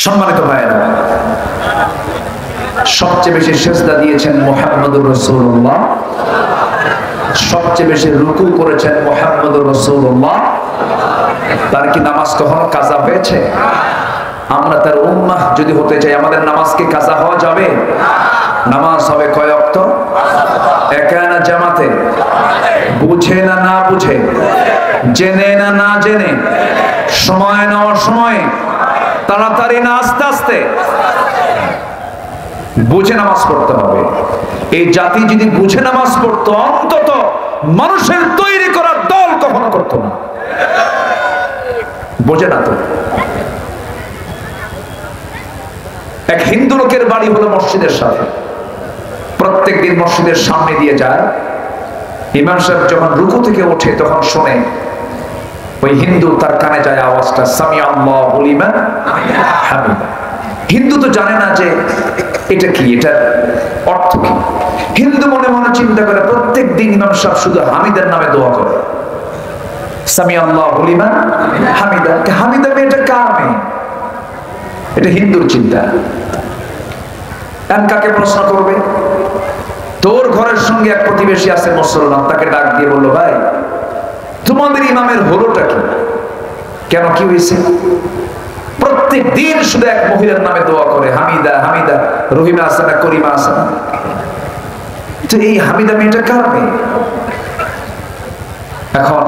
সম্মানিত ভাইয়েরা, সবচেয়ে বেশি সিজদা দিয়েছেন মুহাম্মদুর রাসূলুল্লাহ, সবচেয়ে বেশি রুকু করেছেন মুহাম্মদুর রাসূলুল্লাহ। তার কি নামাজ কখনো কাজা হয়েছে? আমরা তার উম্মাহ যদি হতে চাই, আমাদের নামাজ কি কাজা হওয়া যাবে? নামাজ হবে কয় ওয়াক্ত? একা না জামাতে? বুঝে না না বুঝে? জেনে না না জেনে? সময় না অসময়ে? তাড়াতাড়ি না আস্তে আস্তে? বুঝে নামাজ পড়তে হবে। এই জাতি যদি বুঝে নামাজ পড়তো, অন্তত মানুষের তৈরি করা দল কখনো করতো না। বোঝে না তো। এক হিন্দু লোকের বাড়ি হলো মসজিদের সাথে, প্রত্যেক দিন মসজিদের সামনে দিয়ে যায়। ইমাম সাহেব যখন রুকু থেকে ওঠে তখন শোনে, ওই হিন্দু তার কানে যায় আওয়াজটা, সামি আল্লাহু লিমান হামিদা। হিন্দু তো জানে না যে এটা কি, এটার অর্থ কি। হিন্দু মনে মনে চিন্তা করে, প্রত্যেক দিন ইমাম সাহেব শুধু হামিদার নামে দোয়া করে, সামি আল্লাহু লিমান হামিদা। হামিদা মেয়েটা কার মেয়ে? এটা হিন্দুর চিন্তা। কাকে প্রশ্ন করবে? তোর ঘরের সঙ্গে এক প্রতিবেশী আছে মুসলমান, তাকে ডাক দিয়ে বললো, ভাই তোমাদের ইমামের হলোটা কি? কেন, কি হয়েছে? প্রত্যেক দিন শুধু এক মহিলার নামে দোয়া করে, হামিদা হামিদা, রহিমা আছে না করিমা আছে না। তো এই হামিদা মেয়েটা কার মেয়ে? এখন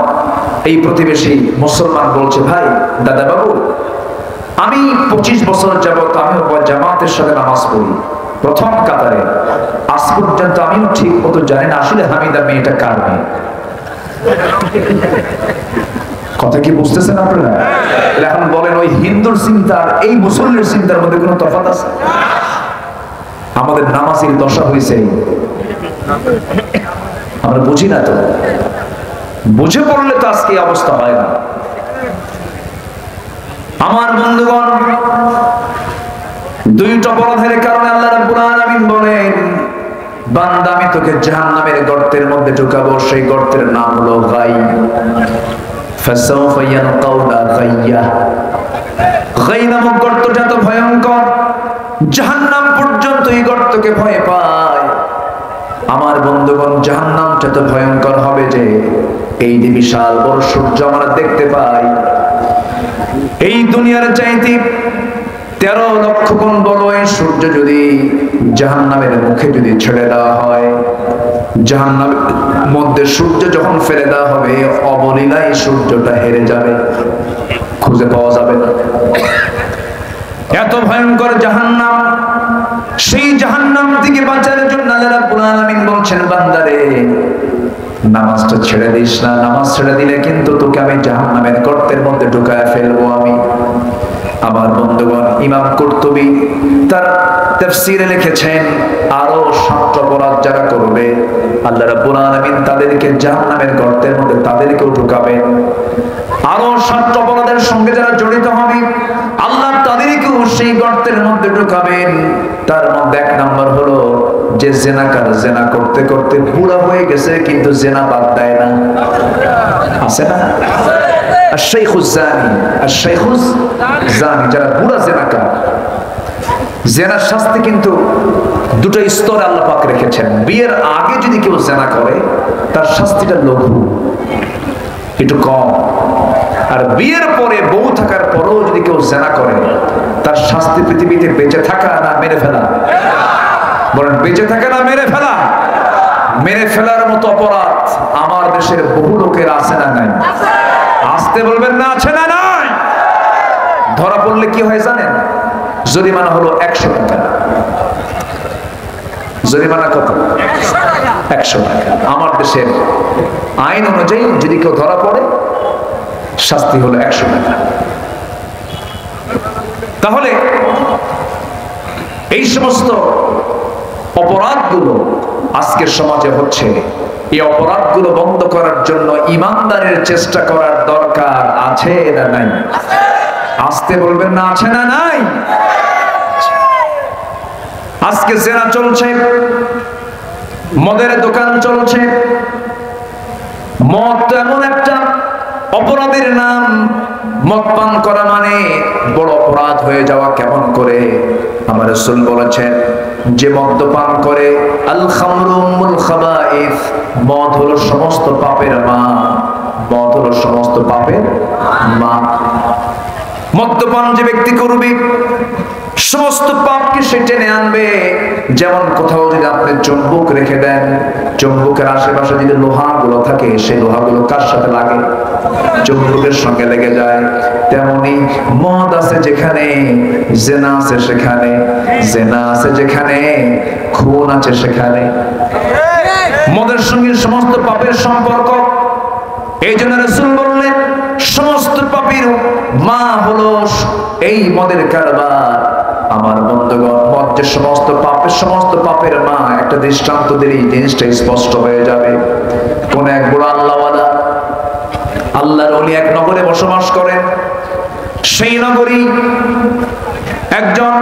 এই প্রতিবেশী মুসলমান বলছে, ভাই দাদা বাবু, আমি 25 বছর যাবত আমি জামাতের সাথে নামাজ পড়ি, প্রথম কাতারে, আজ পর্যন্ত আমিও ঠিক মতো জানি না আসলে হামিদা মেয়েটা কার মেয়ে। কথা কি বুঝতেছেন আপনারা? এখন বলেন, ওই হিন্দুর চিন্তা আর এই মুসলমানের চিন্তার মধ্যে কোনো তফাৎ আছে? আমাদের নামাজের দশা হয়েছে, আমরা বুঝি না তো। বুঝে পড়লে তো আজকে অবস্থা হয় না। আমার বন্ধুগণ, দুইটা অপরাধের কারণে আল্লাহ রাব্বুল আলামিন বলেন, বান্দা আমি তোকে জাহান্নামের গর্তের মধ্যে ঢুকাবো, সেই গর্তের নাম হলো গাই। ফাসাউফা ইয়ালকাউনা গাইয়া। গাই নামক গর্তটা তো ভয়ঙ্কর, জাহান্নাম পর্যন্ত এই গর্তকে ভয় পায়। আমার বন্ধুগণ, জাহান্নামটা তো ভয়ঙ্কর হবে যে এই যে বিশাল বড় সূর্য আমরা দেখতে পাই, এই দুনিয়ার চাইতে 13 লক্ষ গুণ বড় এই সূর্য যদি জাহান্নামের মুখে যদি ছেড়ে দেওয়া হয়, জাহান্নামের মধ্যে সূর্য যখন ফেলে দেওয়া হবে, অবলীলায় সূর্যটা হেরে যাবে, খুঁজে পাওয়া যাবে না। এত ভয়ঙ্কর জাহান্নাম। সেই জাহান্নাম থেকে বাঁচার জন্য আল্লাহ রাব্বুল আলামিন বলছেন, বান্দারে নামাজটা ছেড়ে দিস না, নামাজ ছেড়ে দিলে কিন্তু তোকে আমি জাহান্নামের গর্তের মধ্যে ঢুকায় ফেলবো আমি। আমার বন্ধুগণ, ইমাম কুরতুবী তার তাফসীরে লিখেছেন, আরো 7 অপরাধ যারা করবে আল্লাহ রাব্বুল আলামিন তাদেরকে জাহান্নামের গর্তের মধ্যে তাদেরকেও ঢুকাবেন। আরো 7 অপরাধের সঙ্গে যারা জড়িত হবে আল্লাহ তাদেরকেও সেই গর্তের মধ্যে ঢুকাবেন। তার মধ্যে 1 নম্বর হলো যে জেনাকার, জেনা করতে করতে বুড়া হয়ে গেছে কিন্তু জেনা বাদ দেয় না, আছে না? আশ-শাইখুজ জানি, আশ-শাইখুজ জানি, যারা বুড়া জেনাকার। জেনার শাস্তি কিন্তু 2টা স্তরে আল্লাহ পাক রেখেছেন। বিয়ের আগে যদি কেউ জেনা করে তার শাস্তিটা লঘু, একটু কম। আর বিয়ের পরে, বউ থাকার পরেও যদি কেউ জেনা করে, তার শাস্তি পৃথিবীতে বেঁচে থাকা না মেরে ফেলা? বলেন, বেঁচে থাকা না মেরে ফেলা? মেরে ফেলার মতো অপরাধ আমার দেশের বহু লোকের আছে না নাই? আসতে বলবেন না, আছে না নাই? ধরা পড়লে কি হয় জানেন? জরিমানা হলো 100 টাকা। জরিমানা কত? 100 টাকা। আমার দেশের আইন অনুযায়ী যদি কেউ ধরা পড়ে, শাস্তি হলো 100 টাকা। তাহলে এই সমস্ত অপরাধগুলো আজকের সমাজে হচ্ছে, এই অপরাধগুলো বন্ধ করার জন্য ইমানদারের চেষ্টা করার দরকার আছে না নাই? আসতে বলবেন না, আছে না নাই? আজকে জেনা চলছে, মদের দোকান চলছে। মদ এমন একটা অপরাধের নাম, মদ পান করা মানে বড় অপরাধ হয়ে যাওয়া কেমন করে? আমার রাসূল বলেছেন যে মদ্যপান করে, আল খামরু উম্মুল খাবাইস, মদ হলো সমস্ত পাপের মা। মদ হলো সমস্ত পাপের মা। মদ্যপান যে ব্যক্তি করবে সমস্ত পাপকে সে টেনে আনবে। যেমন কোথাও যদি আপনি চুম্বক রেখে দেন, চুম্বকের আশেপাশে যদি লোহাগুলো থাকে, সেই লোহাগুলো কার সাথে লাগে? চুম্বকের সঙ্গে লেগে যায়। তেমনি মদ আছে যেখানে, জেনা আছে সেখানে, জেনা আছে যেখানে, খুন আছে সেখানে। মদের সঙ্গে সমস্ত পাপের সম্পর্ক। এই জন্য রাসূল বললেন সমস্ত পাপের মা হলো এই মদের কারবার। আমার বন্ধুগণ, মদ যে সমস্ত পাপের মা, একটা দৃষ্টান্ত দিলেই জিনিসটা স্পষ্ট হয়ে যাবে। কোন এক বুড়া আল্লাহওয়ালা, আল্লাহর ওলি এক নগরে বসবাস করেন। সেই নগরী একজন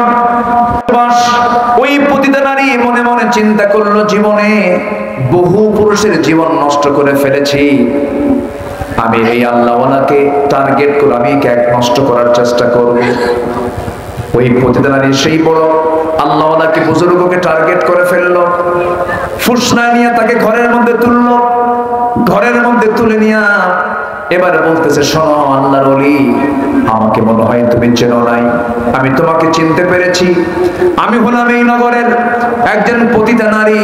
ওই পতিতা নারী মনে মনে চিন্তা করলো, জীবনে বহু পুরুষের জীবন নষ্ট করে ফেলেছি, আমি এই আল্লাহওয়ালাকে টার্গেট করে আমি এক নষ্ট করার চেষ্টা করব। ওই পতিতা নারী সেই বড় আল্লাহওয়ালাকে, বুজুর্গকে টার্গেট করে ফেললো। ফুসনা নিয়ে তাকে ঘরের মধ্যে তুললো। ঘরের মধ্যে তুলে নিয়ে এবারে বলতেছে, শোনো আল্লাহর ওলি, আমাকে মনে হয় তুমি চেনো নাই, আমি তোমাকে চিনতে পেরেছি। আমি হলাম এই নগরের একজন পতিতা নারী,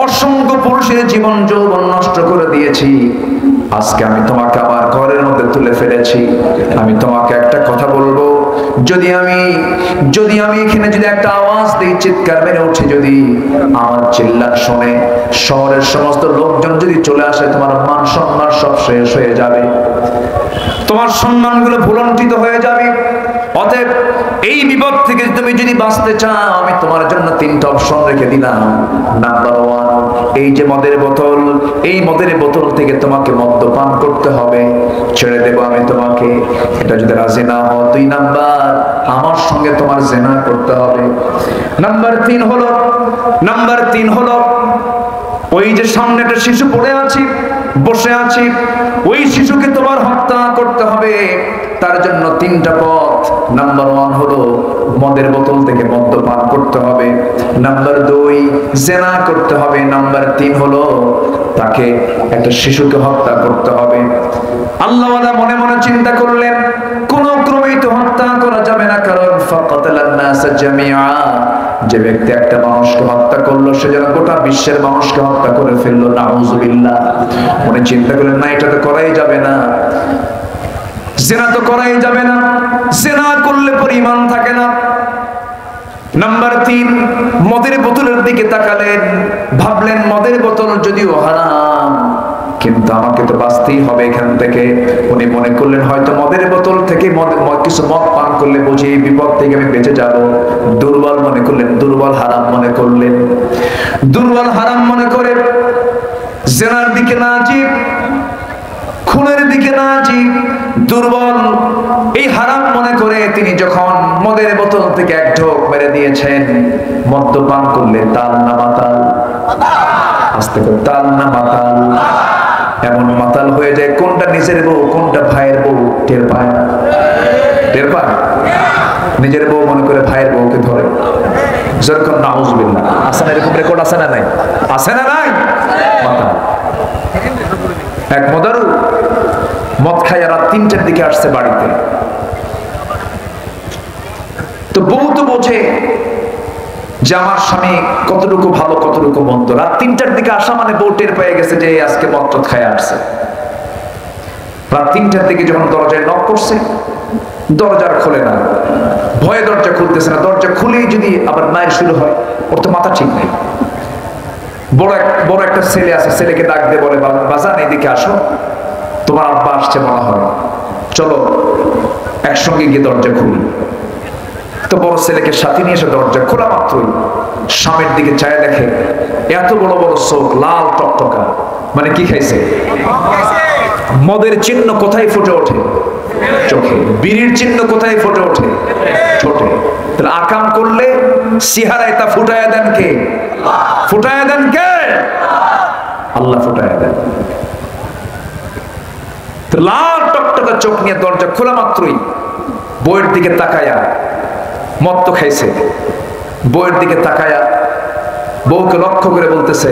অসংখ্য পুরুষের জীবন যৌবন নষ্ট করে দিয়েছি। আজকে আমি তোমাকে আমার ঘরের মধ্যে তুলে ফেলেছি। আমি তোমাকে একটা কথা বলবো, যদি আমি এখানে যদি একটা আওয়াজ দিই, চিৎকার মেরে উঠে যদি আমার চিল্লা শোনে, শহরের সমস্ত লোকজন যদি চলে আসে, তোমার মান সম্মান সব শেষ হয়ে যাবে, তোমার সম্মানগুলো ভুলণ্ঠিত হয়ে যাবে। অতএব এই বিপদ থেকে তুমি যদি বাঁচতে চাও, আমি তোমার জন্য 3টা অপশন রেখে দিলাম। নাম্বার 1, এই যে মদের বোতল, এই মদের বোতল থেকে তোমাকে মদ্যপান করতে হবে, ছেড়ে দেব আমি তোমাকে। এটা যদি রাজি না হও, 2 নাম্বার, আমার সঙ্গে তোমার জিনা করতে হবে। নাম্বার 3 হলো ওই যে সামনে একটা শিশু পড়ে আছে, বসে আছি, ওই শিশুকে তোমার হত্যা করতে হবে। তার জন্য 3টা পথ। নাম্বার 1 হলো মদের বোতল থেকে মদ্যপান করতে হবে। নাম্বার 2 জিনা করতে হবে। নাম্বার 3 হলো তাকে একটা শিশুকে হত্যা করতে হবে। আল্লাহওয়ালা মনে মনে চিন্তা করলেন, কোন ক্রমেই তো হত্যা করা যাবে না, কারণ ফাকাতালান নাস জামিআ, যে ব্যক্তি একটা মানুষকে হত্যা করলো সে যেন গোটা বিশ্বের মানুষকে হত্যা করে ফেললো, নাউযুবিল্লাহ। উনি চিন্তা করলেন, না, এটা তো করাই যাবে না, জিনা তো করাই যাবে না, জিনা করলে পরে ঈমান থাকে না। নাম্বার 3, মদের বোতলের দিকে তাকালেন, ভাবলেন মদের বোতল যদিও হারাম, কিন্তু আমাকে তো বাঁচতেই হবে এখান থেকে। উনি মনে করলেন হয়তো মদের বোতল থেকে কিছু মদ পান করলে বুঝি এই বিপদ থেকে আমি বেঁচে যাব। দুর্বল মনে করলেন, দুর্বল হারাম মনে করলেন। দুর্বল হারাম মনে করে জিনার দিকে না যেয়ে, খুনের দিকে না যেয়ে, দুর্বল এই হারাম মনে করে তিনি যখন মদের বোতল থেকে এক ঢোক মেরে দিয়েছেন, মদ্যপান করলে তাল না মাতাল, আস্তে করে তাল না মাতাল, এমন মাতাল হয়ে যায় কোনটা নিজের বউ কোনটা ভাইয়ের বউ টের পায় না। টের পায়? নিজের বউ মনে করে ভাইয়ের বউকে ধরে। যেরকম নাউযুবিল্লাহ, আছে না এরকম রেকর্ড? আছে না নাই? আছে না নাই? মাতাল এক মদারু মদ খাইয়া রাত 3টার দিকে আসছে বাড়িতে। তো বউ তো বোঝে যে আমার স্বামী কতটুকু ভালো কতটুকু মন্দ। রাত 3টার দিকে আসা মানে বউ টের পেয়ে গেছে যে আজকে মদ খাইয়া আসছে। রাত 3টার দিকে যখন দরজায় নক করছে, দরজার খোলে না, ভয়ে দরজা খুলতেছে না। দরজা খুলেই যদি আবার মায়ের শুরু হয়, ওর তো মাথা ঠিক নেই। বড় একটা ছেলে আছে, ছেলেকে ডাক দিয়ে বলে, বাজান এদিকে আসো, তোমার আব্বা আসছে মনে হয়, চলো একসঙ্গে গিয়ে দরজা খুলি। তো বড় ছেলেকে সাথে নিয়ে এসে দরজা খোলা মাত্রই স্বামীর দিকে চায়, দেখে এত বড় বড় চোখ, লাল টকটকা, মানে কি খাইছে? মদের চিহ্ন কোথায় ফুটে ওঠে? চোখে। বিড়ির চিহ্ন কোথায় ফুটে ওঠে? ঠোঁটে। তাহলে আকাম করলে সিহারায় তা ফুটায়া দেন কে? ফুটায়া দেন কে? আল্লাহ ফুটায়া দেন। তো লাল টকটকা চোখ নিয়ে দরজা খোলা মাত্রই বউয়ের দিকে তাকায়া, মদ তো খাইছে, বউয়ের দিকে তাকায়া বউকে লক্ষ্য করে বলতেছে,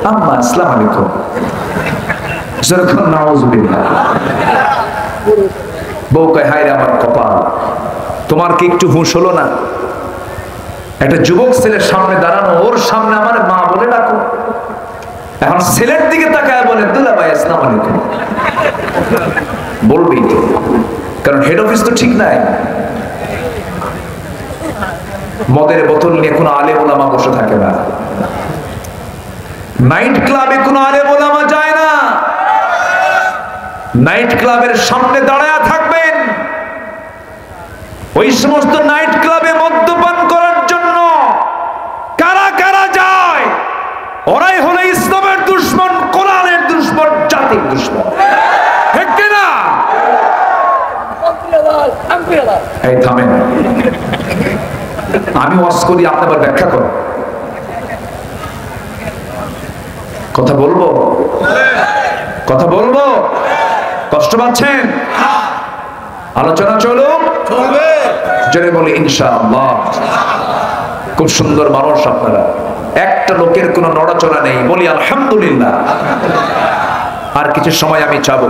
আম্মা আসসালামু আলাইকুম। নাউজুবিল্লাহ। বউ কয়, হায় রে আমার কপাল, তোমার কি একটু হুঁশ হলো না? একটা যুবক ছেলের সামনে দাঁড়ানো, ওর সামনে আমার মা বলে ডাকো। এখন ছেলের দিকে তাকায় বলে, দুলা ভাই আসসালামু আলাইকুম। বলবেই তো, কারণ হেড অফিস তো ঠিক নাই। মদের বোতল নিয়ে কোনো আলেম ওলামা বসে থাকে না, নাইট ক্লাবে কোনো আলেম ওলামা যায় না। নাইট ক্লাবের সামনে দাঁড়ায় থাকবেন ওই সমস্ত নাইট ক্লাবে মদ্যপান করার জন্য কারা কারা যায়, ওরাই হলো ইসলামের দুশমন, কোরআনের দুশমন, জাতির দুশমন। ঠিক কিনা? এই থামেন, আমি ওয়াজ করি, আপনি আবার ব্যাখ্যা করেন। কথা বলবো, কথা বলবো, কষ্ট পাচ্ছেন? আলোচনা চলুক, জোরে বলি ইনশাআল্লাহ। খুব সুন্দর মানুষ আপনারা, একটা লোকের কোনো নড়াচড়া নেই, বলি আলহামদুলিল্লাহ। আর কিছু সময় আমি চাবো,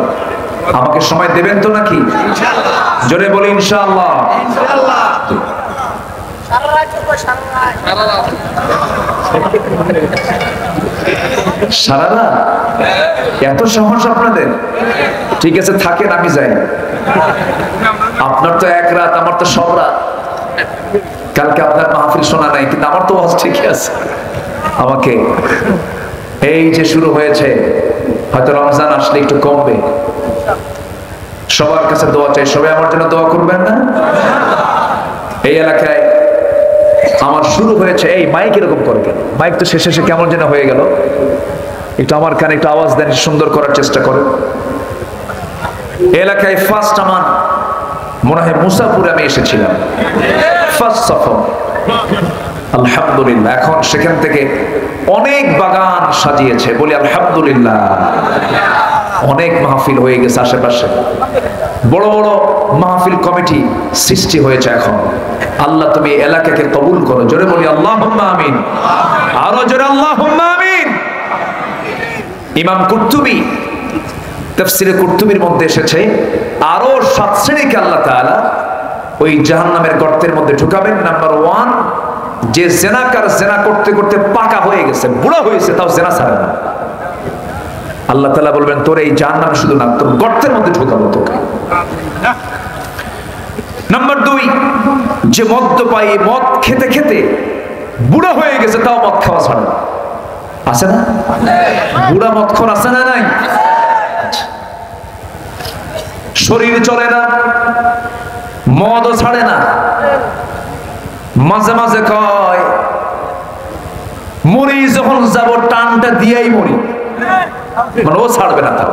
আমাকে সময় দেবেন তো নাকি? জোরে বলি ইনশাআল্লাহ। সারা রাত? এত সাহস আপনাদের? ঠিক আছে, থাকেন, আমি যাই। আপনার তো এক রাত, আমার তো সব রাত। কালকে আপনার মাহফিল শোনা নাই, কিন্তু আমার তো ওয়াজ ঠিকই আছে। আমাকে এই যে শুরু হয়েছে, হয়তো রমজান আসলে একটু কমবে। সবার কাছে দোয়া চাই, সবাই আমার জন্য দোয়া করবেন না? এই এলাকায় আমার শুরু হয়েছে, এই মাইক এরকম করে কেন? মাইক তো শেষে শেষে কেমন যেন হয়ে গেল। একটু আমার কানে একটু আওয়াজ দেন, সুন্দর করার চেষ্টা করেন। এলাকায় ফার্স্ট আমার মনে হয় মুসাফুরে আমি এসেছিলাম, ফার্স্ট সফর। আলহামদুলিল্লাহ, এখন সেখান থেকে অনেক বাগান সাজিয়েছে, বলি আলহামদুলিল্লাহ। অনেক মাহফিল হয়ে গেছে আশেপাশে, বড় বড় মাহফিল কমিটি সৃষ্টি হয়েছে এখন। আল্লাহ তুমি এলাকাকে কবুল করো, জোরে বলি আল্লাহুম্মা আমিন, আরো জোরে আল্লাহুম্মা আমিন। ইমাম কুরতুবী তাফসীরে কুরতুবীর মধ্যে এসেছে, আরো 7 শ্রেণীকে আল্লাহ তাআলা ওই জাহান্নামের গর্তের মধ্যে ঢুকাবেন। নাম্বার 1, যে জেনাকার জেনা করতে করতে পাকা হয়ে গেছে, বুড়া হয়েছে, তাও জেনা ছাড়ে না। আল্লাহ তাআলা বলবেন, তোর এই জাহান্নামে শুধু না, তোর গর্তের মধ্যে ঢুকাবো তোকে। নাম্বার 2, যে মদ্যপায়ী, মদ খেতে খেতে বুড়া হয়ে গেছে, তাও মদ খাওয়া ছাড়ে না। আছে না বুড়া মদখোর? আছে না নাই? শরীর চলে না, মদও ছাড়ে না, মাঝে মাঝে কয় মরি যখন যাব টানটা দিয়েই মরি, মানে ও ছাড়বে না। তাও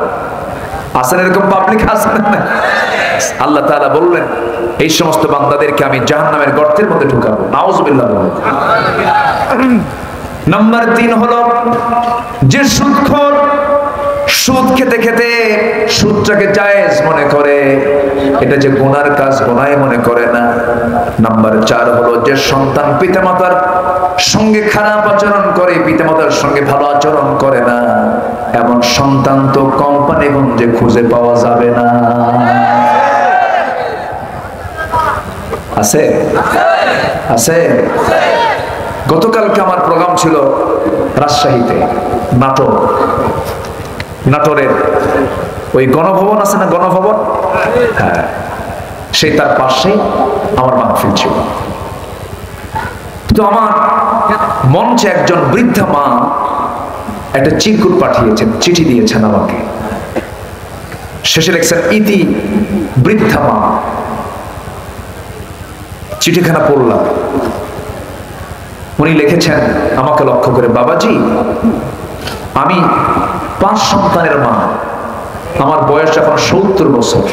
আছেন এরকম পাবলিক, আছেন না? আল্লাহ তাআলা বললেন, এই সমস্ত বান্দাদেরকে আমি জাহান্নামের গর্তের মধ্যে ঢুকাবো। নাউজুবিল্লাহ। নাম্বার 3 হলো যে সুদখোর, সুদ খেতে খেতে সুদটাকে জায়েজ মনে করে, এটা যে গুনার কাজ গুনাহ মনে করে না। নাম্বার 4 হলো যে সন্তান পিতামাতার সঙ্গে খারাপ আচরণ করে, পিতামাতার সঙ্গে ভালো আচরণ করে না, এমন সন্তান তো কোম্পানিগঞ্জে খুঁজে পাওয়া যাবে না। আছে? আছে? গতকালকে আমার প্রোগ্রাম ছিল রাজশাহীতে, নাটোরের ওই গণভবন আছে না, গণভবন, হ্যাঁ, সেই তার পাশে আমার মাহফিল ছিল। তো আমার মঞ্চে একজন বৃদ্ধা মা একটা চিরকুট পাঠিয়েছেন, চিঠি দিয়েছেন আমাকে। শেষে লিখছেন, ইতি বৃদ্ধা মা। চিঠিখানা পড়লাম। উনি লিখেছেন আমাকে লক্ষ্য করে, বাবাজি, আমি 5 সন্তানের মা, আমার বয়স এখন 70 বছর।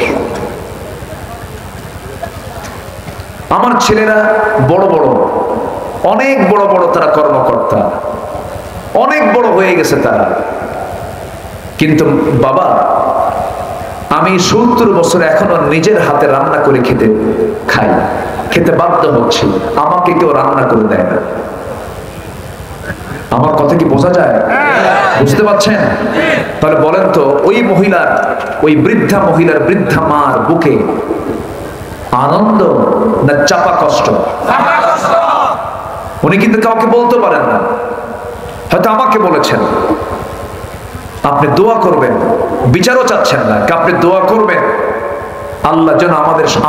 আমার ছেলেরা বড় বড়, অনেক বড় বড়, তারা কর্মকর্তা, অনেক বড় হয়ে গেছে তারা। কিন্তু বাবা, আমি 70 বছর এখনো নিজের হাতে রান্না করে খেতে বাধ্য হচ্ছি, আমাকে কেউ রান্না করে দেয় না। আমার কথা কি বোঝা যায়? বুঝতে পারছেন? তাহলে বলেন তো, ওই বৃদ্ধা মহিলার বৃদ্ধা মার বুকে আনন্দ না চাপা কষ্ট? উনি কিন্তু কাউকে বলতে পারেন না, হয়তো আমাকে বলেছেন আপনি দোয়া করবেন, বিচারও চাচ্ছেন না, আপনি দোয়া করবেন আল্লাহ যেন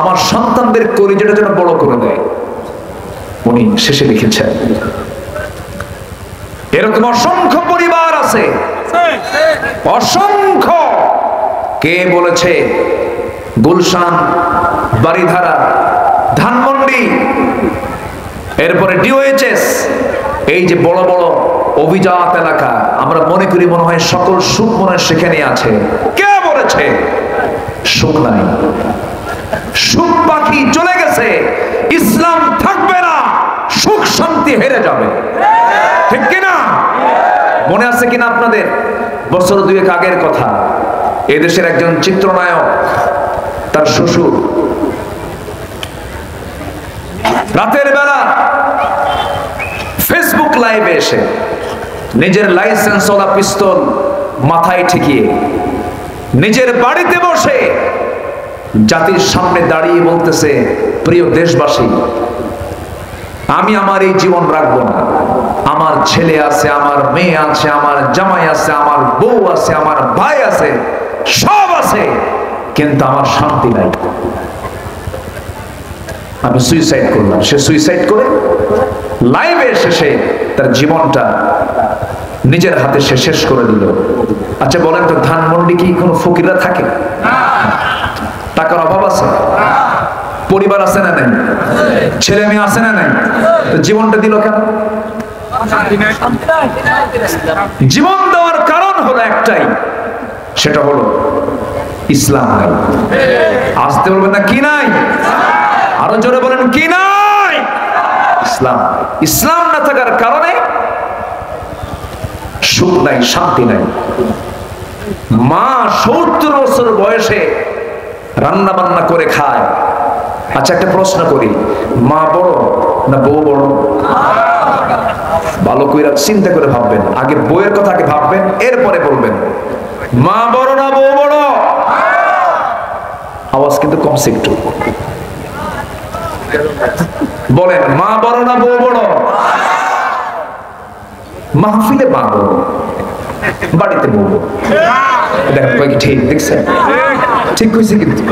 আমার সন্তানদের কলিজাটা যেন বড় করে দেয়। উনি শেষে লিখেছেন। এরকম অসংখ্য পরিবার আছে, অসংখ্য। কে বলেছে গুলশান, বাড়িধারা, ধানমন্ডি, এরপরে ডিওএইচএস, এই যে বড় বড় অভিজাত এলাকা, আমরা মনে করি মনে হয় সকল সুখ মনে সেখানে আছে। কে বলেছে সুখ নাই? সুখ পাখি চলে গেছে, ইসলাম থাকবে না, সুখ শান্তি হেরে যাবে, ঠিক কিনা? মনে আছে কিনা আপনাদের? বছর 2 আগের কথা, এদেশের একজন চিত্রনায়ক, তার শ্বশুর রাতের বেলা ফেসবুক লাইভে এসে নিজের লাইসেন্সওয়ালা পিস্তল মাথায় ঠেকিয়ে নিজের বাড়িতে বসে জাতির সামনে দাঁড়িয়ে বলতেছে, প্রিয় দেশবাসী, আমি আমার এই জীবন রাখবো না। আমার ছেলে আছে, আমার মেয়ে আছে, আমার জামাই আছে, আমার বউ আছে, আমার ভাই আছে, সব আছে, কিন্তু আমার শান্তি নাই। আমি সুইসাইড করলাম। সে সুইসাইড করে লাইভে এসে তার জীবনটা নিজের হাতে সে শেষ করে দিল। আচ্ছা বলেন তো, ধানমন্ডি কি কোনো ফকিররা থাকে? টাকার অভাব আছে? পরিবার আছে না নাই? ছেলে মেয়ে আছে না নাই? জীবনটা দিল কেন? জীবন দেওয়ার কারণ হলো একটাই, সেটা হলো ইসলাম নাই। আসতে বলবেন না কি নাই? আরো জোরে বলেন কি নাই? ইসলাম। ইসলাম না থাকার কারণে সুখ নাই, শান্তি নাই। মা 70 বছর বয়সে রান্না বান্না করে খায়। আচ্ছা একটা প্রশ্ন করি, মা বড় না বউ বড়? ভালো করে চিন্তা করে ভাববেন, আগে বউয়ের কথা আগে ভাববেন, এরপরে বলবেন মা বড় না বউ বড়। আওয়াজ কিন্তু কমছে একটু, বলেন মা বড় না বউ বড়? মাহফিলে মা বড়, বাড়িতে বউ বড়। দেখেন কয়েক ঠিক দেখছেন? ঠিক হয়েছে কিন্তু।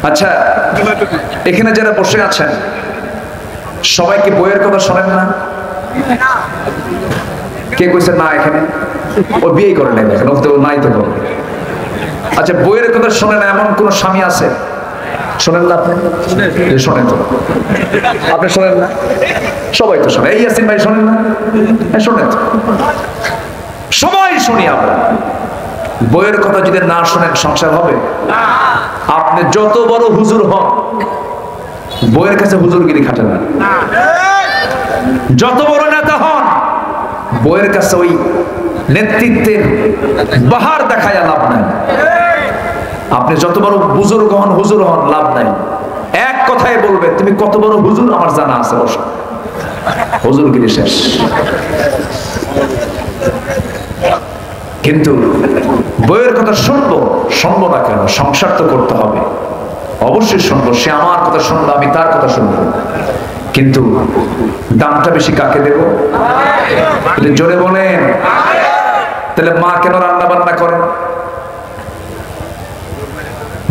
আচ্ছা এখানে যারা বসে আছেন সবাই কি বইয়ের কথা শোনেন না? কে কইছে না? এখানে ও বিয়ে করে নেই, এখন তো নাই তো। আচ্ছা বইয়ের কথা শোনেন এমন কোন স্বামী আছে? শোনেন না আপনি? শোনেন তো? আপনি শোনেন না? সবাই তো শোনে। এই ইয়াসিন ভাই শোনেন না? হ্যাঁ শোনেন তো, সবাই শুনি আমরা। বইয়ের কথা যদি না শোনেন সংসার হবে? আপনি যত বড় হুজুর হন, বইয়ের কাছে হুজুরগিরি খাটে না। যত বড় নেতা হন, বইয়ের কাছে ওই নেতৃত্বের বাহার দেখায় লাভ নাই। আপনি যত বড় বুজুর্গ হন, হুজুর হন, লাভ নাই। এক কথায় বলবে তুমি কত বড় হুজুর আমার জানা আছে, বসো, হুজুরগিরি শেষ। কিন্তু বইয়ের কথা শুনবো না কেন? সংসার তো করতে হবে, অবশ্যই শুনবো। সে আমার কথা শুনবো, আমি তার কথা শুনবো, কিন্তু দামটা বেশি কাকে দেব? জোরে বলেন। তাহলে মা কেন রান্না বান্না করেন?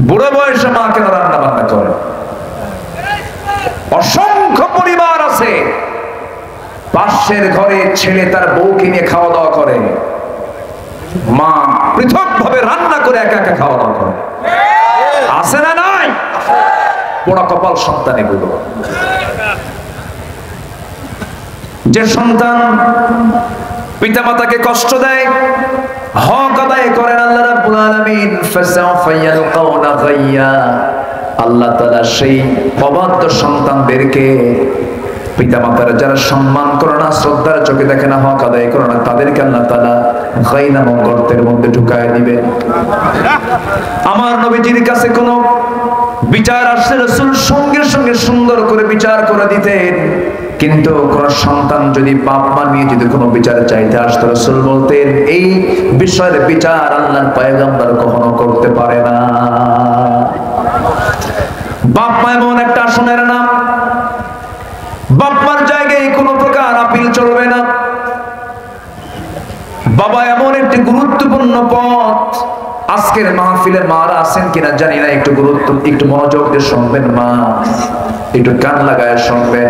বুড়ো বয়সে মা কেন রান্না বান্না করেন? অসংখ্য পরিবার আছে পাশের ঘরে ছেলে তার বউকে নিয়ে খাওয়া দাওয়া করে, মা পৃথক ভাবে রান্না করে একা একা খাওয়া দাওয়া করে। আছে না নাই? পোড়া কপাল সন্তান এগুলো। যে সন্তান পিতামাতাকে কষ্ট দেয়, হক আদায় করেন আল্লাহ রাব্বুল আলামিন, ফাসাউফা ইয়ালকাউনা গাইয়া, আল্লাহ তাআলা সেই অবাধ্য সন্তানদেরকে পিতা মাতার যারা সম্মান করে না, শ্রদ্ধার চোখে দেখে না, হক আদায় করে না, তাদেরকে আল্লাহ তাআলা গাই নামক গর্তের মধ্যে ঢুকায় দিবে। আমার নবীজির কাছে কোনো বিচার আসলে রাসূল সঙ্গে সঙ্গে সুন্দর করে বিচার করে দিতেন। কিন্তু কোন সন্তান যদি বাপ মা নিয়ে যদি কোনো বিচার চাইতে আসতো, রাসূল বলতেন এই বিষয়ের বিচার আল্লাহর পয়গম্বর কখনো করতে পারে না। বাপ মা এমন একটা আসনের নাম, বাপ মার জায়গায় কোনো প্রকার আপিল চলবে না। বাবা এমন একটি গুরুত্বপূর্ণ পথ। আজকের মাহফিলে মারা আছেন কিনা জানি না, একটু মনোযোগ দিয়ে শুনবেন মা, একটু কান লাগায় শুনবেন।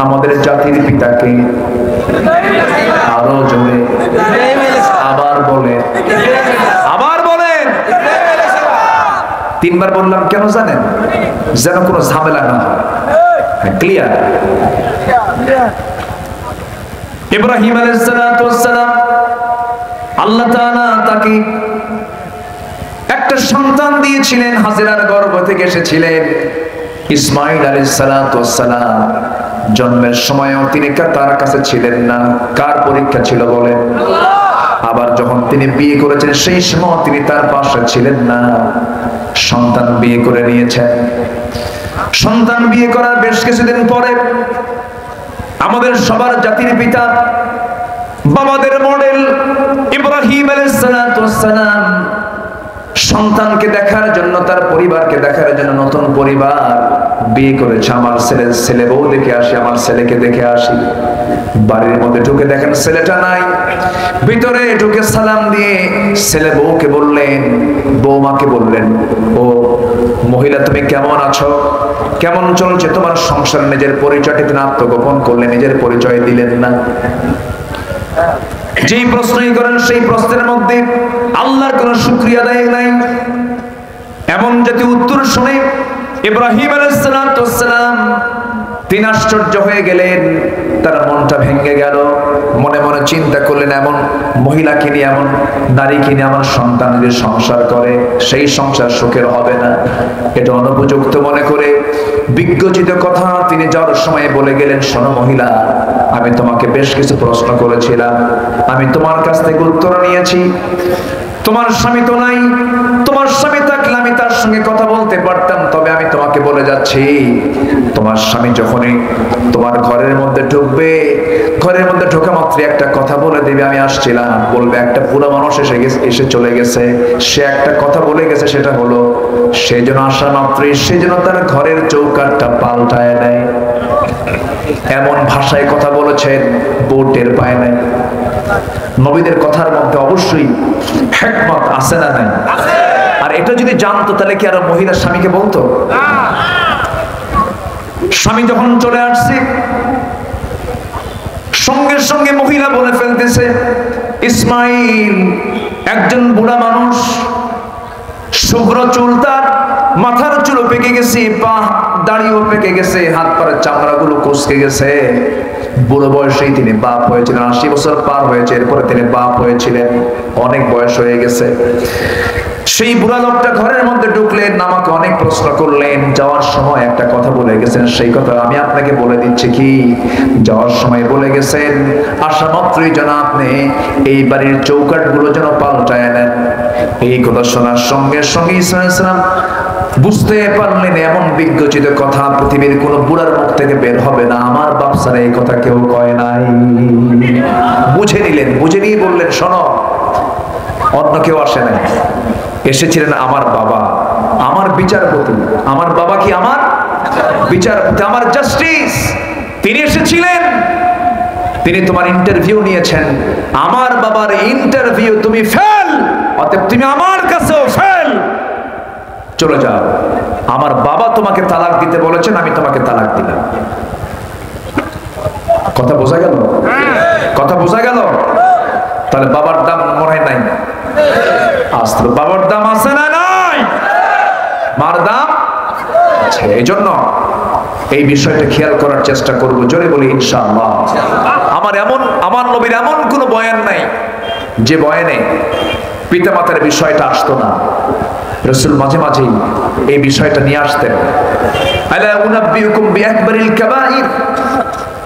আমাদের জাতির পিতাকে আরো জোরে আবার বলেন, আবার বলেন। তিনবার বললাম কেন জানেন? যেন কোনো ঝামেলা না হয়। ক্লিয়ার? ইব্রাহিম আলাইহিস সালাম আল্লাহ তাআলা তাকে একটা সন্তান দিয়েছিলেন, হাজেরার গর্ভ থেকে এসেছিলেন। ইসমাঈল আলাইহিস সালাম জন্মের সময়ও তিনি তার কাছে ছিলেন না। কার পরীক্ষা ছিল বলেন? আবার যখন তিনি বিয়ে করেছেন সেই সময় তিনি তার পাশে ছিলেন না। সন্তান বিয়ে করে নিয়েছেন। সন্তান বিয়ে করার বেশ কিছুদিন পরে আমাদের সবার জাতির পিতা, বাবাদের মডেল ইব্রাহিম আলাইহিস সালাম সন্তানকে দেখার জন্য, তার পরিবারকে দেখার জন্য নতুন পরিবার বিয়ে করেছে। আমার ছেলে বউ দেখে আসি, আমার ছেলেকে দেখে আসি। বাড়ির মধ্যে ঢুকে দেখেন ছেলেটা নাই। ভিতরে ঢুকে সালাম দিয়ে ছেলে বউকে বললেন, বৌমাকে বললেন, ও মহিলা তুমি কেমন আছো, কেমন চলছে তোমার সংসার? নিজের পরিচয়টি তিনি আত্মগোপন করলেন, নিজের পরিচয় দিলেন না। যেই প্রশ্নই করেন সেই প্রশ্নের মধ্যে আল্লাহর কোন শুকরিয়া আদায় নাই। এমন যদি উত্তর শুনে ইব্রাহিম আলাইহিস সালাম তিনি আশ্চর্য হয়ে গেলেন, তার মনটা ভেঙে গেল। মনে মনে চিন্তা করলেন, এমন মহিলাকে নিয়ে, এমন নারীকে নিয়ে আমার সন্তান যদি সংসার করে সেই সংসার সুখের হবে না। এটা অনুপযুক্ত মনে করে বিজ্ঞচিত কথা তিনি যাওয়ার সময় বলে গেলেন, শোনো মহিলা, আমি তোমাকে বেশ কিছু প্রশ্ন করেছিলাম, আমি তোমার কাছ থেকে উত্তর নিয়েছি। তোমার স্বামী তো নাই, তোমার স্বামী থাকলে আমি তার সঙ্গে কথা বলতে পারতাম। তবে আমি তোমাকে বলে যাচ্ছি, তোমার স্বামী যখনই তোমার ঘরের মধ্যে ঢুকবে, ঘরের মধ্যে ঢোকা মাত্র একটা কথা বলে দেবে, আমি আসছিলাম। বলবে একটা পুরো মানুষ এসে চলে গেছে, সে একটা কথা বলে গেছে, সেটা হলো সে যেন আসা মাত্রই সে যেন তার ঘরের চৌকাঠটা পাল্টায় নেয়। এমন ভাষায় কথা বলেছেন, বউ টের পায় নাই। নবীদের কথার মধ্যে অবশ্যই হিকমত আছে না নাই? আর এটা যদি জানতো তাহলে কি আর মহিলা স্বামীকে বলতো? স্বামী যখন চলে আসছে সঙ্গে সঙ্গে মহিলা বলে ফেলতেছে, ইসমাইল একজন বুড়া মানুষ, শুভ্র চুল, তার মাথার চুলও পেকে গেছে, পা দাড়িও পেকে গেছে, হাত পায়ের চামড়াগুলো কুঁচকে গেছে। বুড়ো বয়সেই তিনি বাপ হয়েছিলেন, 80 বছর পার হয়েছে, এরপরে তিনি বাপ হয়েছিলেন, অনেক বয়স হয়ে গেছে। সেই বুড়া লোকটা ঘরের মধ্যে ঢুকলেন, আমাকে অনেক প্রশ্ন করলেন, যাওয়ার সময় একটা কথা বলে গেছেন, সেই কথা আমি আপনাকে বলে দিচ্ছি। কি যাওয়ার সময় বলে গেছেন, আসা মাত্রই যেন আপনি এই বাড়ির চৌকাঠ গুলো যেন পাল্টায় নেন। এই কথা শোনার সঙ্গে সঙ্গে ঈসা আলাইহিস সালাম বুঝতে পারলেন এমন বিজ্ঞচিত কথা পৃথিবীর কোন বুড়ার মুখ থেকে বের হবে না, আমার বাপ ছাড়া এই কথা কেউ কয় নাই। বুঝে নিলেন, বুঝে নিয়ে বললেন, শোনো, অন্য কেউ আসে নাই, এসেছিলেন আমার বাবা, আমার বিচারপতি। আমার বাবা কি আমার বিচারপতি, আমার জাস্টিস। তিনি এসেছিলেন, তিনি তোমার ইন্টারভিউ নিয়েছেন। আমার বাবার ইন্টারভিউ তুমি ফেল, অতএব তুমি আমার কাছেও ফেল। চলে যাও, আমার বাবা তোমাকে তালাক দিতে বলেছেন, আমি তোমাকে তালাক দিলাম। কথা বোঝা গেল? কথা বোঝা গেল? তাহলে বাবার দাম মনে হয় নাই? আসলে বাবার দাম আছে না নাই? মার দাম আছে। এই জন্য এই বিষয়টা খেয়াল করার চেষ্টা করব, জোরে বলি ইনশাআল্লাহ। আমার নবীর এমন কোন বয়ান নাই যে বয়ানে পিতামাতার বিষয়টা আসতো না। রাসূল মাঝে মাঝেই এই বিষয়টা নিয়ে আসতেন। আলা উনাব্বিউকুম বিআকবারিল কাবাইর,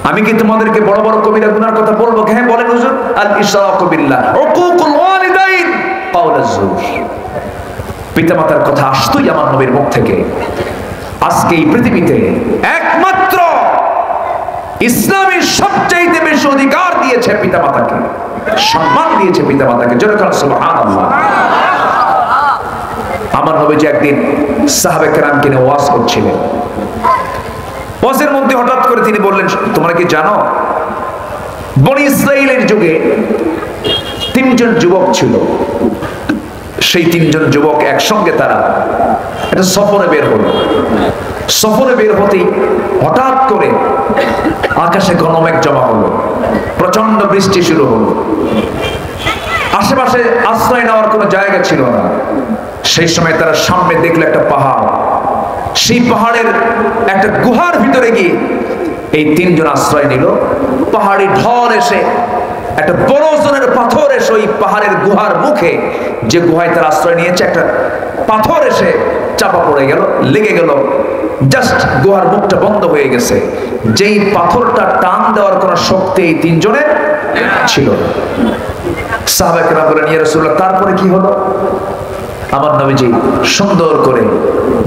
আমি কি তোমাদেরকে বড় বড় কবিরা গুনার কথা বলবো? হ্যাঁ বলেন হুজুর। আল ইশরাকু বিল্লাহ, উকুকুল ওয়ালিদাইন, কাওলাজ যুর। পিতামাতার কথা আসতোই আমার নবীর মুখ থেকে। আজকে এই পৃথিবীতে একমাত্র ইসলামের সবচাইতে বেশি অধিকার দিয়েছে পিতামাতাকে, সম্মান দিয়েছে পিতামাতাকে। জোরে বলেন সুবহানাল্লাহ। আমার নবীজি একদিন সাহাবে কেরামকে নিয়ে ওয়াজ করছিলেন। ওয়াজের মধ্যে হঠাৎ করে তিনি বললেন, তোমরা কি জানো বনি ইসরাইলের যুগে 3 জন যুবক ছিল। সেই 3 জন যুবক একসঙ্গে তারা একটা সফরে বের হলো। সফরে বের হতেই হঠাৎ করে আকাশে ঘনমেঘ জমা হলো, প্রচন্ড বৃষ্টি শুরু হলো। আশেপাশে আশ্রয় নেওয়ার কোনো জায়গা ছিল না। সেই সময় তারা সামনে দেখলো একটা পাহাড়। সেই পাহাড়ের একটা গুহার ভিতরে গিয়ে এই 3 জন আশ্রয় নিল। পাহাড়ি ঢল এসে একটা বড় ওজনের পাথর এসে ওই পাহাড়ের গুহার মুখে, যে গুহায় তারা আশ্রয় নিয়েছে, একটা পাথর এসে চাপা পড়ে গেল, লেগে গেল। জাস্ট গুহার মুখটা বন্ধ হয়ে গেছে। যেই পাথরটা টান দেওয়ার কোনো শক্তি এই 3 জনের ছিল না। সাহাবা কেরাম বলেন, ইয়া রাসূলুল্লাহ, তারপরে কি হলো? আমার নবীজি সুন্দর করে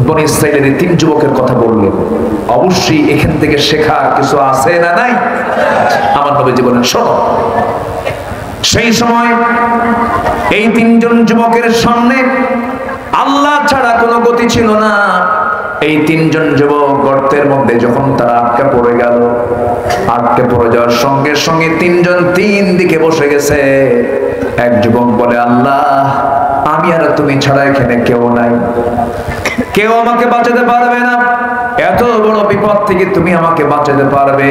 বনি ইসরাইলের 3 যুবকের কথা বললেন। অবশ্যই এখান থেকে শেখার কিছু আছে না নাই? আমার নবীজি বলেন, শোনো। সেই সময় এই 3 জন যুবকের সামনে আল্লাহ ছাড়া কোনো গতি ছিল না। এই 3 জন যুবক গর্তের মধ্যে যখন তারা আটকে পড়ে গেল, আটকে পড়ে যাওয়ার সঙ্গে সঙ্গে 3 জন 3 দিকে বসে গেছে। এক যুবক বলে, আল্লাহ, আমি আর তুমি ছাড়া এখানে কেউ নাই, কেউ আমাকে বাঁচাতে পারবে না। এত বড় বিপদ থেকে তুমি আমাকে বাঁচাতে পারবে?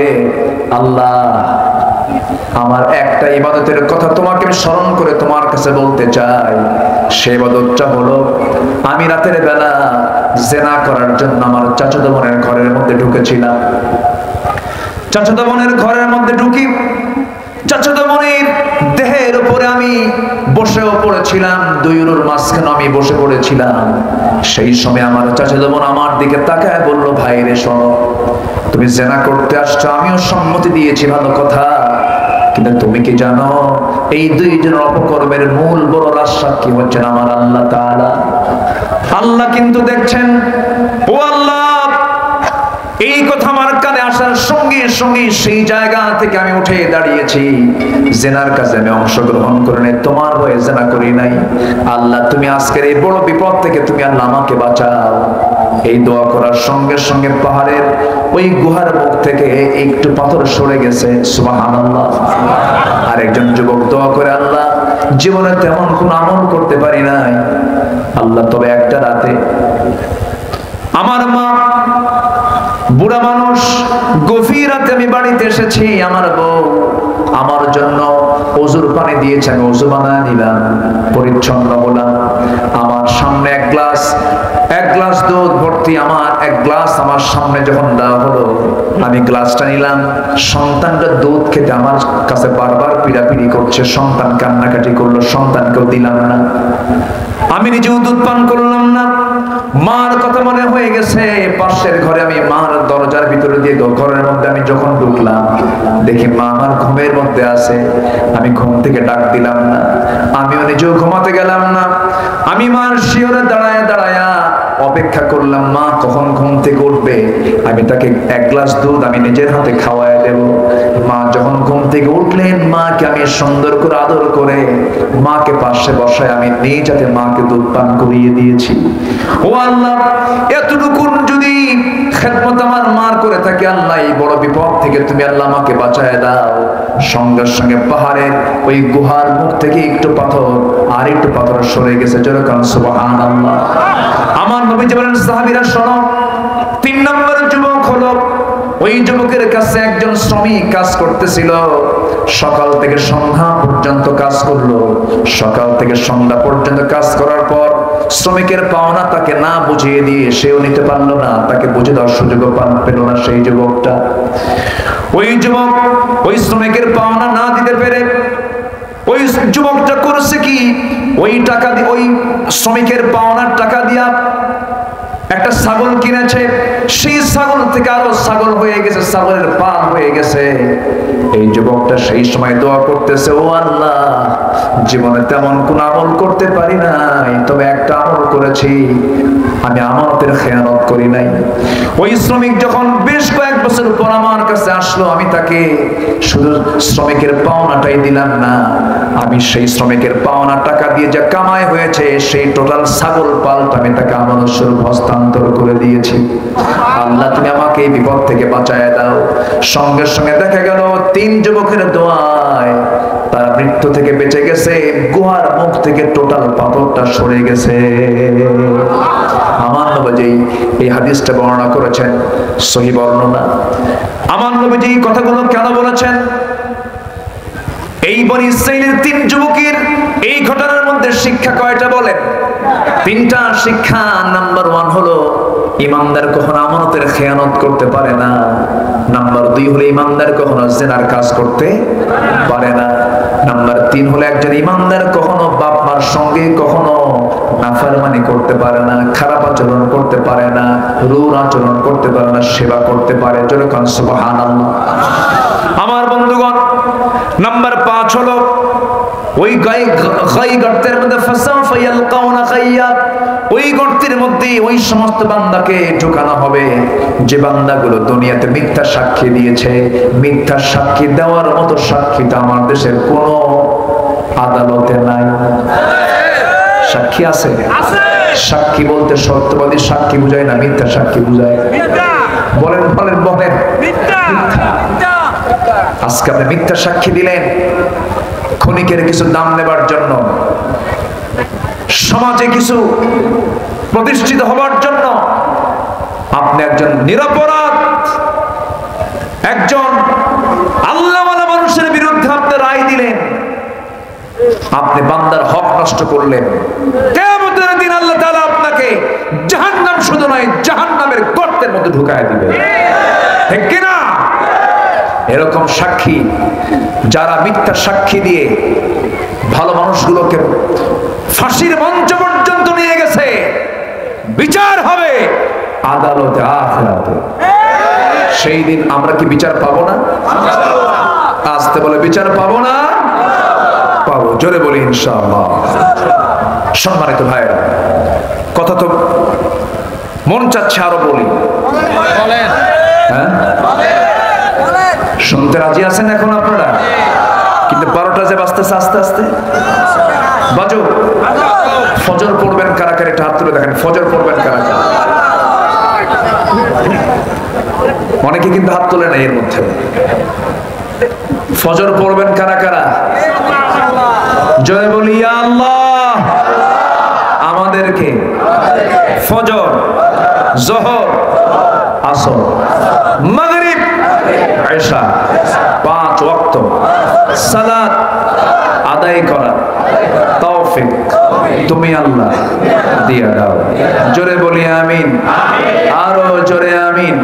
আল্লাহ, আমার একটা ইবাদতের কথা তোমাকে স্মরণ করে তোমার কাছে বলতে চাই। সেই ইবাদতটা হলো, আমি রাতের বেলা জিনা করার জন্য আমার চাচাতো বোনের ঘরের মধ্যে ঢুকেছিলাম। চাচাতো বোনের ঘরের মধ্যে ঢুকি, চাচাতো বোনের দেহের উপরে আমি বসেও পড়েছিলাম, 2 উরুর মাঝখানে আমি বসে পড়েছিলাম। সেই সময় আমার চাচাতো বোন আমার দিকে তাকায় বলল, ভাই রে শোনো, তুমি জিনা করতে আসছো, আমিও সম্মতি দিয়েছি, ভালো কথা, কিন্তু তুমি কি জানো এই 2 জনের অপকর্মের মূল বড় রাজসাক্ষী হচ্ছেন আমার আল্লাহ তাআলা। আল্লাহ কিন্তু দেখছেন। ও আল্লাহ, এই কথা আমার কানে আসার সঙ্গে সঙ্গে সেই জায়গা থেকে আমি উঠে দাঁড়িয়েছি। জিনার কাজে আমি অংশগ্রহণ করে নাই, তোমার ভয়ে জিনা করি নাই। আল্লাহ, তুমি আজকের এই বড় বিপদ থেকে তুমি আল্লাহ আমাকে বাঁচাও। এই দোয়া করার সঙ্গে সঙ্গে পাহাড়ের ওই গুহার মুখ থেকে একটু পাথর সরে গেছে। সুবহানাল্লাহ। আর একজন যুবক দোয়া করে, আল্লাহ, জীবনে তেমন কোন আমল করতে পারি নাই আল্লাহ, তবে একটা রাতে আমার মা বুড়া মানুষ, গভীর রাতে আমি বাড়িতে এসেছি, আমার বউ আমার জন্য ওযুর পানি দিয়েছে, আমি ওযু বানায় নিলাম, পরিচ্ছন্ন হলাম। আমার সামনে এক গ্লাস দুধ ভর্তি, আমার এক গ্লাস আমার সামনে যখন দেওয়া হলো, আমি গ্লাসটা নিলাম। সন্তানটা দুধ খেতে আমার কাছে বারবার পিড়াপিড়ি করছে, সন্তান কান্নাকাটি করলো, সন্তানকেও দিলাম না, আমি নিজেও দুধ পান করলাম না। মার কথা মনে হয়ে গেছে। পাশের ঘরে আমি মার দরজার ভিতরে দিয়ে ঘরের মধ্যে আমি যখন ঢুকলাম, দেখি মা আমার ঘুমের মধ্যে আছে। আমি ঘুম থেকে ডাক দিলাম না, আমিও নিজেও ঘুমাতে গেলাম না। আমি মার শিয়রে দাঁড়ায় দাঁড়ায় অপেক্ষা করলাম মা কখন ঘুম থেকে উঠবে, আমি তাকে এক গ্লাস দুধ আমি নিজের হাতে খাওয়ায় দেব। মা যখন ঘুম থেকে উঠলেন, মাকে আমি সুন্দর করে আদর করে মাকে পাশে বসায় আমি নিজ হাতে মাকে দুধ পান করিয়ে দিয়েছি। ও আল্লাহ, এতটুকু যদি খেদমত আমার মার করে থাকি, আল্লাহ এই বড় বিপদ থেকে তুমি আল্লাহ আমাকে বাঁচায় দাও। সঙ্গে সঙ্গে পাহাড়ের ওই গুহার মুখ থেকে একটু পাথর আর একটু পাথর সরে গেছে। জোরে কান সুবহানাল্লাহ। আমার নবীজি বলেন, সাহাবীরা শোনো, 3 নম্বর যুবক হলো ওই যুবকের কাছে একজন শ্রমিক কাজ করতেছিল। সকাল থেকে সন্ধ্যা পর্যন্ত কাজ করলো। সকাল থেকে সন্ধ্যা পর্যন্ত কাজ করার পর শ্রমিকের পাওনা তাকে না বুঝিয়ে দিয়ে সেও নিতে পারলো না, তাকে বুঝে দেওয়ার সুযোগ পেল না সেই যুবকটা। ওই যুবক ওই শ্রমিকের পাওনা না দিতে পেরে ওই যুবকটা করছে কি, ওই টাকা দিয়ে, ওই শ্রমিকের পাওনার টাকা দিয়া একটা ছাগল কিনেছে, সেই ছাগল থেকে আরো ছাগল হয়ে গেছে, ছাগলের পাল হয়ে গেছে। এই যুবকটা সেই সময় দোয়া করতেছে, ও আল্লাহ, জীবনে তেমন কোন আমল করতে পারি নাই, তবে একটা আমল করেছি, আমি আমানতের খেয়ানত করি নাই। ওই শ্রমিক যখন বেশ কয়েক বছর পর আমার কাছে আসলো, আমি তাকে শুধু শ্রমিকের পাওনাটাই দিলাম না, আমি সেই শ্রমিকের পাওনা টাকা দিয়ে যা কামাই হয়েছে সেই টোটাল ছাগল পালটা আমি তাকে আমানত স্বরূপ হস্তান্তর করে দিয়েছি। আল্লাহ, তুমি আমাকে এই বিপদ থেকে বাঁচায় দাও। সঙ্গে সঙ্গে দেখা গেল 3 যুবকের দোয়ায় তারা মৃত্যু থেকে বেঁচে গেছে, গুহার মুখ থেকে টোটাল পাথরটা সরে গেছে। আমার নবী এই হাদিসটা বর্ণনা করেছেন, সহিহ বর্ণনা। আমার নবী এই কথাগুলো কেন বলেছেন? এই বনি ইসরাইলের 3 যুবকের এই ঘটনার মধ্যে শিক্ষা কয়টা বলেন? 3টা শিক্ষা। নাম্বার 1 হলো ইমানদার কখনো আমানতের খেয়ানত করতে পারে না। নাম্বার 2 হলো ইমানদার কখনো জিনার কাজ করতে পারে না। নাম্বার 3 হলো একজন ইমানদার কখনো বাপ মার সঙ্গে কখনো নাফরমানি করতে পারে না, খারাপ আচরণ করতে পারে না, রূঢ় আচরণ করতে পারে না, সেবা করতে পারে। জোরে কান সুবহানাল্লাহ। আমার বন্ধুগণ, নাম্বার 5 হলো ওই গর্তের মধ্যে ফাসাউফা ইয়ালকাউনা গাইয়া, ওই গর্তের মধ্যে ওই সমস্ত বান্দাকে ঢোকানো হবে যে বান্দাগুলো দুনিয়াতে মিথ্যা সাক্ষী দিয়েছে। মিথ্যা সাক্ষী দেওয়ার মতো সাক্ষীটা আমার দেশের কোনো আদালতে নাই। সাক্ষী আছে? সাক্ষী বলতে সত্যবাদী সাক্ষী বুঝায় না, মিথ্যা সাক্ষী বুঝায়। বলেন বলেন বলেন, আজকে আপনি মিথ্যা সাক্ষী দিলেন ক্ষণিকের কিছু দাম নেবার জন্য, সমাজে কিছু প্রতিষ্ঠিত হবার জন্য। আপনি একজন নিরপরাধ, একজন আল্লাহওয়ালা মানুষের বিরুদ্ধে আপনি রায় দিলেন, আপনি বান্দার হক নষ্ট করলেন। কিয়ামতের দিন আল্লাহ তাআলা আপনাকে জাহান্নাম শুধু নয়, জাহান্নামের গর্তের মধ্যে ঢুকায় দিবেন। ঠিক কি না? এরকম সাক্ষী যারা মিথ্যা সাক্ষী দিয়ে ভালো মানুষগুলোকে ফাঁসির মঞ্চ পর্যন্ত নিয়ে গেছে, বিচার হবে আদালতে আখিরাতে। সেই দিন আমরা কি বিচার পাবো না? আসতে বলে বিচার পাবো না? পাবো। জোরে বলি ইনশাআল্লাহ। সম্মানিত ভাইরা, কথা তো মন চাচ্ছে আরো বলি। হ্যাঁ, শুনতে রাজি আছেন এখন আপনারা? কিন্তু 12টা যে বাজতেছে আস্তে আস্তে। বাজো। ফজর পড়বেন কারা কারা? এটা হাত তুলে দেখেন। ফজর পড়বেন কারা কারা? অনেকে কিন্তু হাত তোলে না এর মধ্যে। ফজর পড়বেন কারা কারা? জয় বলি ইয়া আল্লাহ। আমাদেরকে ফজর, যোহর, আসর, মাগরিব, ইশা 5 ওয়াক্ত সালাত আদায় করা তৌফিক তুমি আল্লাহ দিয়া দাও। জোরে বলি আমিন। আরো জোরে আমিন।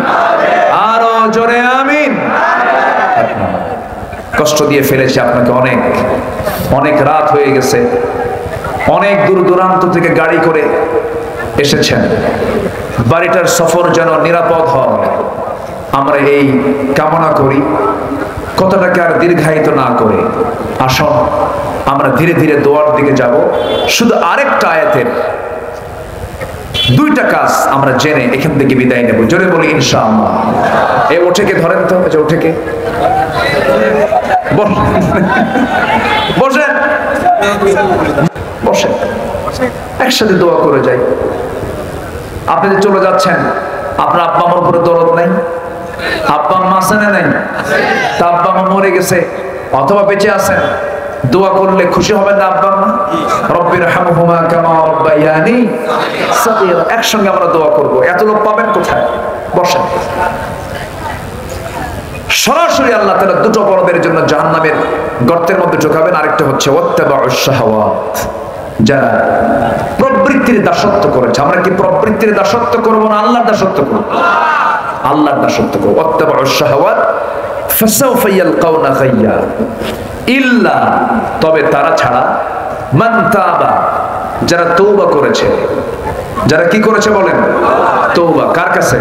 আরো জোরে আমিন। কষ্ট দিয়ে ফেলেছি আপনাকে অনেক, অনেক রাত হয়ে গেছে, অনেক দূর দূরান্ত থেকে গাড়ি করে এসেছেন। বাড়িটার সফর যেন নিরাপদ হয়, আমরা এই কামনা করি। কথাটাকে আর দীর্ঘায়িত না করে আসুন আমরা ধীরে ধীরে দোয়ার দিকে যাব। শুধু আরেকটা আয়াতের 2টা কাজ আমরা জেনে এখান থেকে বিদায় নেব। জোরে বলি ইনশাআল্লাহ। এই ওঠেকে ধরেন তো, যে ওঠেকে বসেন, বসেন, একসাথে দোয়া করে যাই। আপনি যে চলে যাচ্ছেন, আপনার আব্বা আমার উপরে দরদ নাই? আব্বা আম্মা আছে না নাই? তা আব্বা আম্মা মরে গেছে অথবা বেঁচে আছেন, দোয়া করলে খুশি হবেন না আব্বা আম্মা? রব্বিরহামহুমা কামা রাব্বায়ানি সাগীরা। একসঙ্গে আমরা দোয়া করব। এত লোক পাবেন কোথায়? বসেন। সরাসরি আল্লাহ তাআলা 2টো অপরাধের জন্য জাহান্নামের গর্তের মধ্যে ঢোকাবেন। আরেকটা হচ্ছে ওয়াত্তাবাউশ শাহাওয়াত, যারা প্রবৃত্তির দাসত্ব করেছে। আমরা কি প্রবৃত্তির দাসত্ব করব না আল্লাহর দাসত্ব করব? আল্লাহর দাসত্ব করব। ওয়াত্তাবাউশ শাহাওয়াত ফাসাউফা ইয়ালকাউনা গাইয়া, ইল্লা, তবে তারা ছাড়া, মান তাবা, যারা তওবা করেছে। যারা কি করেছে বলেন? তওবা কার কাছে?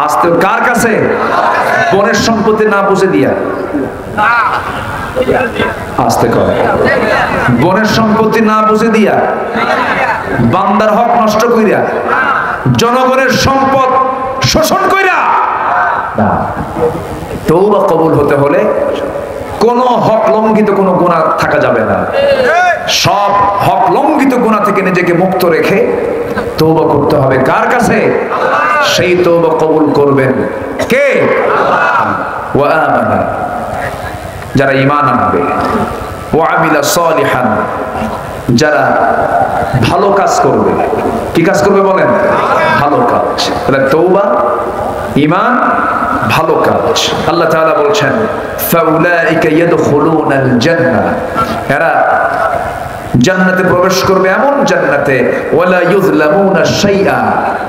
আস্তে কার কাছে? বোনের সম্পত্তি না বুঝে দিয়া, আস্তে কর, বোনের সম্পত্তি না বুঝে দিয়া, বান্দার হক নষ্ট কইরা, জনগণের সম্পদ শোষণ কইরা। তওবা কবুল হতে হলে কোন হক লঙ্ঘিত কোন গুনাহ থাকা যাবে না। সব হক লঙ্ঘিত গুনাহ থেকে নিজেকে মুক্ত রেখে তওবা করতে হবে। কার কাছে? সেই তওবা কবুল করবেন কে? ওয়া আমানা, যারা ঈমান আনবে, ওয়া আমিলা সালিহান, যারা ভালো কাজ করবে। কি কাজ করবে বলেন? ভালো কাজ। তাহলে তওবা, ঈমান, ভালো কাজ। আল্লাহ তাআলা বলছেন ফাউলাইকা ইয়াদখুলুনাল জান্নাহ, এরা জান্নাতে প্রবেশ করবে, এমন জান্নাতে ওয়ালা ইউযলামুনা শাইআ,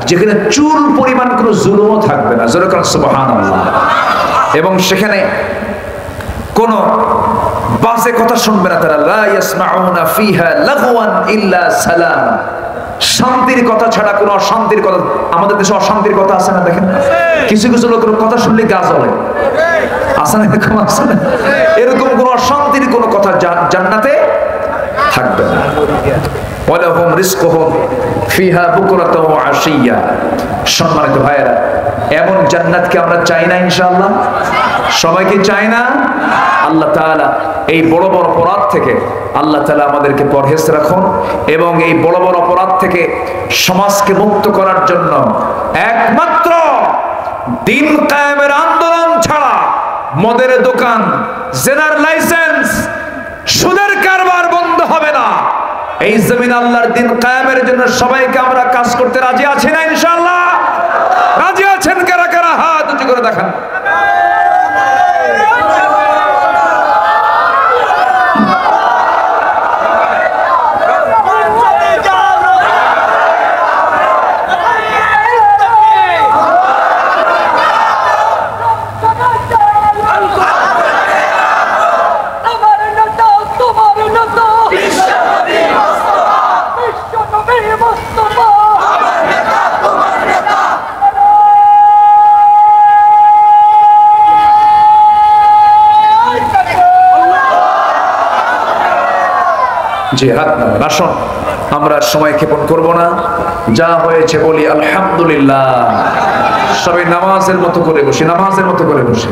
যেখানে চুল পরিমাণ কোনো জুলুমও থাকবে না। জোরে বলেন সুবহানাল্লাহ। এবং সেখানে কোন বাজে কথা শুনবে না তারা। লা ইয়াসমাউনা ফিহা লাগওয়ান ইল্লা সালাম, শান্তির কথা ছাড়া কোনো অশান্তির কথা। আমাদের দেশে অশান্তির কথা আছে না? দেখেন কিছু কিছু লোকের কথা শুনলে গা জ্বলে, আছে না? এরকম আছে না? এরকম কোন অশান্তির কোন কথা জান্নাতে থাকবে না। ওয়ালাহুম রিজকুহুম ফিহা বুকরাতাও ওয়া আশিয়া। সম্মানিত ভাইয়েরা, এমন জান্নাতকে আমরা চাই না ইনশাআল্লাহ? সবাইকে চাই না? আল্লাহ তাআলা এই বড় বড় অপরাধ থেকে আল্লাহ তাআলা আমাদেরকে পরহেজ রাখুন, এবং এই বড় বড় অপরাধ থেকে সমাজকে মুক্ত করার জন্য একমাত্র দিন কায়েমের আন্দোলন ছাড়া মদের দোকান, জেনার লাইসেন্স, সুদের কারবার বন্ধ হবে না। এই জমিন আল্লাহর দিন কায়েমের জন্য সবাইকে আমরা কাজ করতে রাজি আছি না ইনশাআল্লাহ? রাজি আছেন কারা কারা? হাত উঁচু করে দেখান। জিহাদ নামে আসুন, আমরা সময় ক্ষেপণ করব না, যা হয়েছে বলি আলহামদুলিল্লাহ। সবাই নামাজের মতো করে বসে, নামাজের মতো করে বসে।